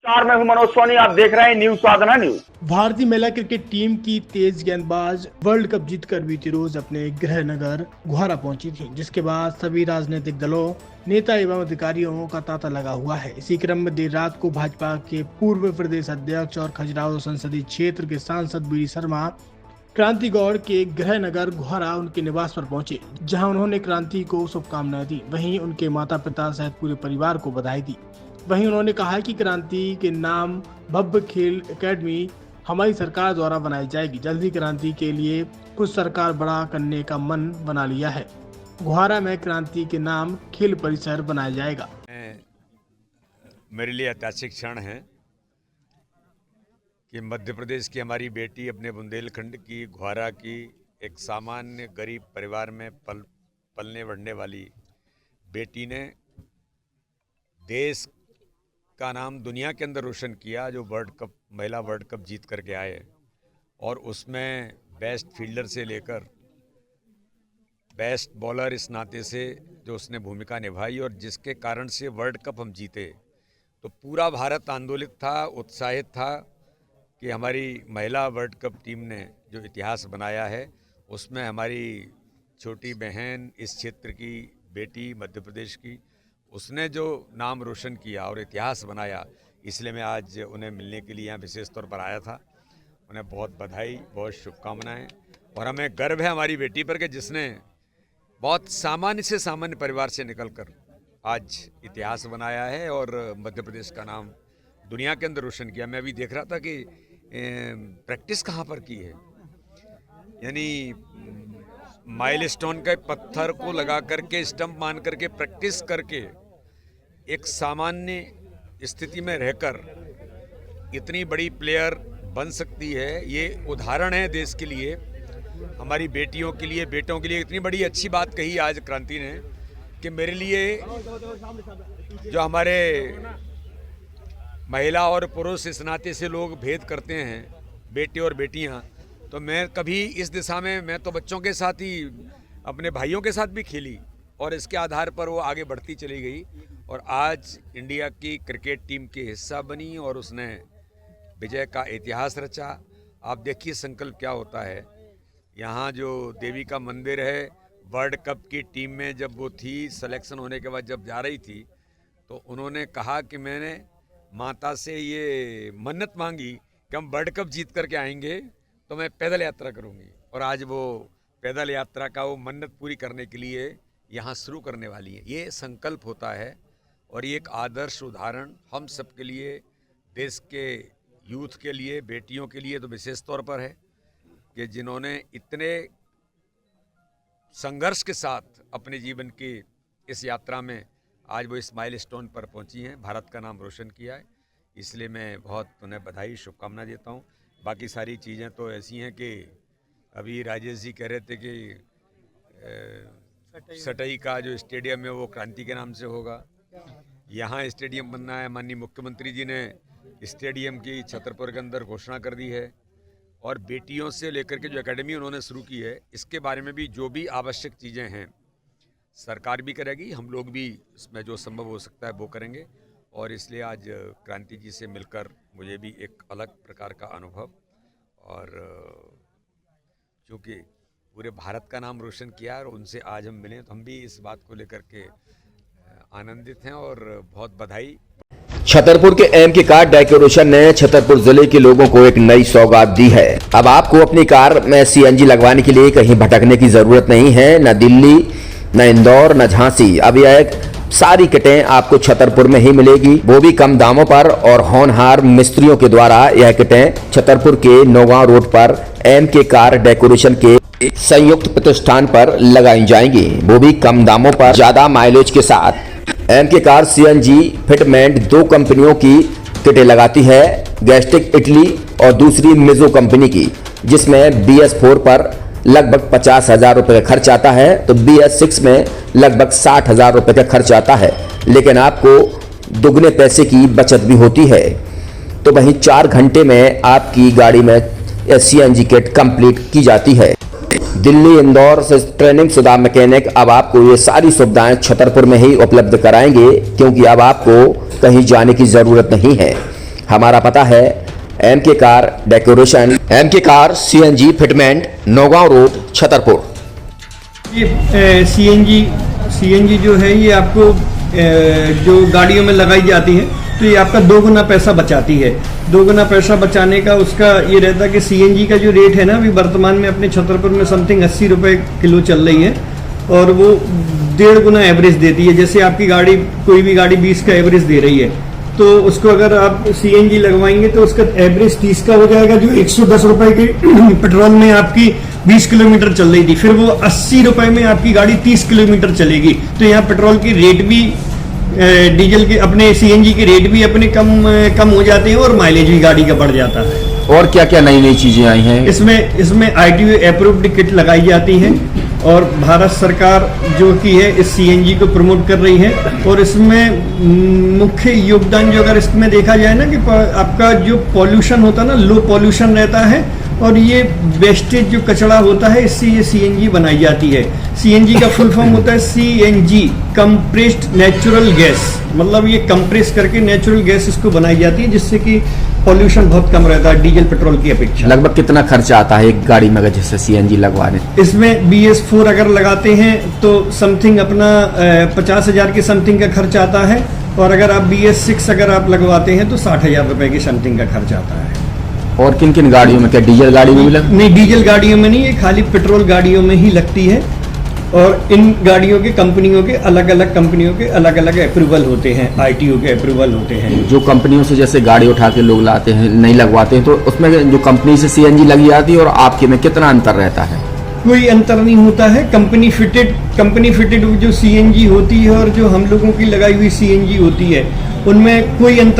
नमस्कार, मैं हूं मनोज सोनी। आप देख रहे हैं न्यूज साधना न्यूज। भारतीय महिला क्रिकेट टीम की तेज गेंदबाज वर्ल्ड कप जीतकर बीती रोज अपने गृह नगर गुहारा पहुंची थी, जिसके बाद सभी राजनीतिक दलों, नेता एवं अधिकारियों का तांता लगा हुआ है। इसी क्रम में देर रात को भाजपा के पूर्व प्रदेश अध्यक्ष और खजुराहो संसदीय क्षेत्र के सांसद बी शर्मा क्रांति गौड़ के गृह नगर गुहारा उनके निवास पर पहुंचे, जहां उन्होंने क्रांति को शुभकामनाएं दी। वहीं उनके माता पिता सहित पूरे परिवार को बधाई दी। वहीं उन्होंने कहा कि क्रांति के नाम भव्य खेल एकेडमी हमारी सरकार द्वारा बनाई जाएगी। जल्द ही क्रांति के लिए कुछ सरकार बड़ा करने का मन बना लिया है। गुहारा में क्रांति के नाम खेल परिसर बनाया जाएगा। मेरे लिए ऐतिहासिक क्षण है कि मध्य प्रदेश की हमारी बेटी अपने बुंदेलखंड की गुहारा की एक सामान्य गरीब परिवार में पलने बढ़ने वाली बेटी ने देश का नाम दुनिया के अंदर रोशन किया, जो महिला वर्ल्ड कप जीत करके आए, और उसमें बेस्ट फील्डर से लेकर बेस्ट बॉलर इस नाते से जो उसने भूमिका निभाई, और जिसके कारण से वर्ल्ड कप हम जीते। तो पूरा भारत आंदोलित था, उत्साहित था कि हमारी महिला वर्ल्ड कप टीम ने जो इतिहास बनाया है, उसमें हमारी छोटी बहन, इस क्षेत्र की बेटी, मध्य प्रदेश की, उसने जो नाम रोशन किया और इतिहास बनाया। इसलिए मैं आज उन्हें मिलने के लिए यहाँ विशेष तौर पर आया था। उन्हें बहुत बधाई, बहुत शुभकामनाएं, और हमें गर्व है हमारी बेटी पर कि जिसने बहुत सामान्य से सामान्य परिवार से निकलकर आज इतिहास बनाया है और मध्य प्रदेश का नाम दुनिया के अंदर रोशन किया। मैं अभी देख रहा था कि प्रैक्टिस कहाँ पर की है, यानी माइलस्टोन के पत्थर को लगा करके, स्टंप मान करके, प्रैक्टिस करके एक सामान्य स्थिति में रहकर इतनी बड़ी प्लेयर बन सकती है। ये उदाहरण है देश के लिए, हमारी बेटियों के लिए, बेटों के लिए। इतनी बड़ी अच्छी बात कही आज क्रांति ने कि मेरे लिए जो हमारे महिला और पुरुष इस नाते से लोग भेद करते हैं, बेटे और बेटियां, तो मैं कभी इस दिशा में, मैं तो बच्चों के साथ ही अपने भाइयों के साथ भी खेली, और इसके आधार पर वो आगे बढ़ती चली गई और आज इंडिया की क्रिकेट टीम के हिस्सा बनी और उसने विजय का इतिहास रचा। आप देखिए संकल्प क्या होता है। यहाँ जो देवी का मंदिर है, वर्ल्ड कप की टीम में जब वो थी, सिलेक्शन होने के बाद जब जा रही थी, तो उन्होंने कहा कि मैंने माता से ये मन्नत मांगी कि हम वर्ल्ड कप जीत करके आएंगे तो मैं पैदल यात्रा करूंगी, और आज वो पैदल यात्रा का वो मन्नत पूरी करने के लिए यहाँ शुरू करने वाली है। ये संकल्प होता है और ये एक आदर्श उदाहरण हम सब के लिए, देश के यूथ के लिए, बेटियों के लिए तो विशेष तौर पर है कि जिन्होंने इतने संघर्ष के साथ अपने जीवन की इस यात्रा में आज वो इस माइलस्टोन पर पहुंची हैं, भारत का नाम रोशन किया है। इसलिए मैं बहुत उन्हें बधाई, शुभकामना देता हूं। बाकी सारी चीज़ें तो ऐसी हैं कि अभी राजेश जी कह रहे थे कि सटई का जो स्टेडियम है वो क्रांति के नाम से होगा। यहाँ स्टेडियम बनना है। माननीय मुख्यमंत्री जी ने स्टेडियम की छतरपुर के अंदर घोषणा कर दी है, और बेटियों से लेकर के जो एकेडमी उन्होंने शुरू की है, इसके बारे में भी जो भी आवश्यक चीज़ें हैं सरकार भी करेगी, हम लोग भी इसमें जो संभव हो सकता है वो करेंगे। और इसलिए आज क्रांति जी से मिलकर मुझे भी एक अलग प्रकार का अनुभव, और चूँकि पूरे भारत का नाम रोशन किया और उनसे आज हम मिले, तो हम भी इस बात को लेकर के आनंदित हैं और बहुत बधाई। छतरपुर के एमके कार डेकोरेशन ने छतरपुर जिले के लोगों को एक नई सौगात दी है। अब आपको अपनी कार में सीएनजी लगवाने के लिए कहीं भटकने की जरूरत नहीं है, न दिल्ली, न इंदौर, न झांसी। अब यह सारी किटें आपको छतरपुर में ही मिलेगी, वो भी कम दामों पर, और होनहार मिस्त्रियों के द्वारा यह किटें छतरपुर के नौगांव रोड पर एमके कार डेकोरेशन के संयुक्त प्रतिष्ठान पर लगाई जाएंगी, वो भी कम दामों पर, ज्यादा माइलेज के साथ। एमके कार सीएनजी फिटमेंट 2 कंपनियों की किटें लगाती है, गैस्टिक इटली और दूसरी मिजो कंपनी की, जिसमें BS4 पर लगभग 50,000 रुपये का खर्च आता है, तो BS6 में लगभग 60,000 रुपये का खर्च आता है, लेकिन आपको दुगने पैसे की बचत भी होती है। तो वहीं 4 घंटे में आपकी गाड़ी में सीएनजी किट कंप्लीट की जाती है। दिल्ली, इंदौर से ट्रेनिंग शुदा मैकेनिक अब आपको ये सारी सुविधाएं छतरपुर में ही उपलब्ध कराएंगे, क्योंकि अब आपको कहीं जाने की जरूरत नहीं है। हमारा पता है MK car decoration, MK car CNG fitment, Naugaon road, Chhatarpur. ये सीएनजी जो है ये आपको जो गाड़ियों में लगाई जाती है तो ये आपका 2 गुना पैसा बचाती है। 2 गुना पैसा बचाने का उसका ये रहता है कि सीएनजी का जो रेट है ना अभी वर्तमान में अपने छतरपुर में समथिंग 80 रुपये किलो चल रही है और वो 1.5 गुना एवरेज देती है। जैसे आपकी गाड़ी कोई भी गाड़ी 20 का एवरेज दे रही है तो उसको अगर आप सीएनजी लगवाएंगे तो उसका एवरेज 30 का हो जाएगा। जो 110 रुपए के पेट्रोल में आपकी 20 किलोमीटर चल रही थी फिर वो 80 रुपए में आपकी गाड़ी 30 किलोमीटर चलेगी। तो यहाँ पेट्रोल की रेट भी डीजल के अपने सीएनजी के रेट भी अपने कम हो जाते हैं और माइलेज भी गाड़ी का बढ़ जाता है। और क्या क्या नई नई चीजें आई हैं? इसमें ITO अप्रूव्ड किट लगाई जाती है और भारत सरकार जो की है इस सीएनजी को प्रमोट कर रही है। और इसमें मुख्य योगदान जो अगर इसमें देखा जाए ना कि आपका जो पॉल्यूशन होता है ना लो पॉल्यूशन रहता है और ये वेस्टेज जो कचरा होता है इससे ये सीएनजी बनाई जाती है। सीएनजी का फुल फॉर्म होता है CNG कंप्रेस्ड नेचुरल गैस, मतलब ये कंप्रेस करके नेचुरल गैस इसको बनाई जाती है जिससे कि पॉल्यूशन बहुत कम रहता है डीजल पेट्रोल की अपेक्षा। लगभग कितना खर्चा आता है एक गाड़ी में अगर जैसे CNG लगवाने? इसमें BS4 अगर लगाते हैं तो समथिंग अपना 50,000 के समथिंग का खर्च आता है और अगर आप BS6 अगर आप लगवाते हैं तो 60,000 रुपए की समथिंग का खर्च आता है। और किन किन गाड़ियों में, क्या डीजल गाड़ी में भी नहीं, डीजल गाड़ियों में नहीं, ये खाली पेट्रोल गाड़ियों में ही लगती है। और इन गाड़ियों के कंपनियों के अलग अलग अप्रूवल होते हैं, ITO के अप्रूवल होते हैं। जो कंपनियों से जैसे गाड़ी उठा के लोग लाते हैं नहीं लगवाते हैं तो उसमें जो कंपनी से CNG लगी जाती है और आपके में कितना अंतर रहता है? कोई अंतर नहीं होता है। कंपनी फिटेड जो CNG होती है और जो हम लोगों की लगाई हुई CNG होती है उनमें कोई अंतर